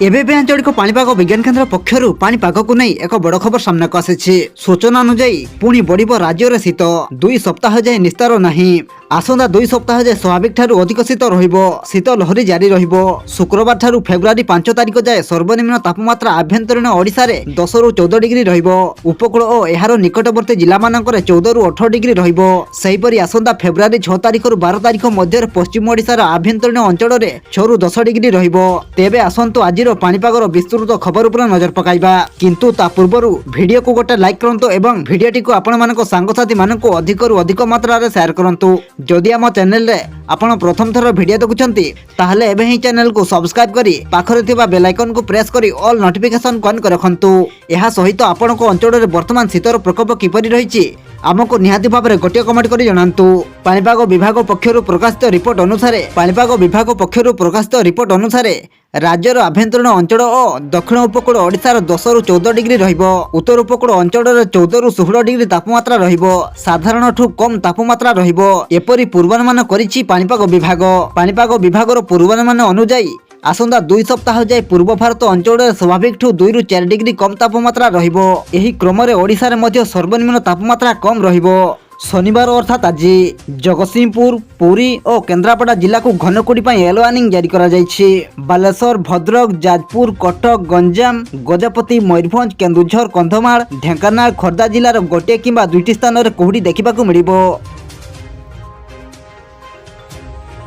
एबे आंचलिक पाणीपाग विज्ञान केन्द्र पक्षर पाणीपाग को नहीं एक बड़ खबर सामना को आसी। सूचना अनुजाई पुणी बढ़ राज्य में शीत 2 सप्ताह जाए निस्तार नहीं। आसंता 2 सप्ताह जाए स्वाभाविक ठारू अधिक शीत शीत लहरी जारी शुक्रवार ठारू फेब्रुआरी 5 तारिख जाए सर्वनिम्न तापमात्रा आभ्यंतरीण ओडिशा रे 10 ରୁ 14 डिग्री उपकूल और एहार निकटवर्ती जिला मानकर 14 ରୁ 18 डिग्री सेहीपरि आसंता फेब्रुआरी 6 तारिख ରୁ 12 तारिख मध्य पश्चिम ओडिशार आभ्यंतरीण अंचल में 6 ରୁ 10 डिग्री तेबे आसंतु आज पाणीपागर विस्तृत खबर उपर नजर पकाइबा। किंतु ता पूर्वरु वीडियो को गोटे लाइक करंतु एवं वीडियोटी को आपण मानको सांगसाथी मानको अधिक रु अधिक मात्रा रे शेयर करंतु। जदि आम चैनल रे आपण प्रथम थर वीडियो देखुछंती ताहले एबे ही चैनल को सब्सक्राइब करी पाखरे थिबा बेल आइकन को प्रेस करी ऑल नोटिफिकेशन ऑन कर रखंतु। एहा सहित आपण को अंचल रे वर्तमान शीतर प्रकोप किपरि रहिछि आमको निहाती भाव में गोटे कमेंट कर जनातु। पाणीपाग विभाग पक्षर प्रकाशित रिपोर्ट अनुसार राज्यर आभ्यंतरीण अंचल और दक्षिण उपकूल ओडिशार 10 ରୁ 14 डिग्री उत्तर उपकूल अंचल 14 ରୁ 16 डिग्री तापमात्रा साधारण ठू कम तापमात्रा एपरी पूर्वानुमान करिछि पाणीपाग विभागर पूर्वानुमान अनुजाई आसंता 2 सप्ताह जाए पूर्व भारत अंचल स्वाभाविक ठू 2 ରୁ 4 डिग्री कम तापमात्रा एही क्रम रे ओडिशा रे मध्य सर्वनिम्न तापमात्रा कम शनिवार अर्थात आज जगतसिंहपुर पुरी और केन्द्रापड़ा जिला को घनकुड़ी येलो वार्निंग जारी करा जायछि। बालेश्वर भद्रक जाजपुर कटक गंजाम गजपति मयूरभंज केन्दुझर कंधमाल ढेंकानाल खोर्धा जिलार गोटे किंबा 2टी स्थान रे कुहुड़ी देखा मिलिबो।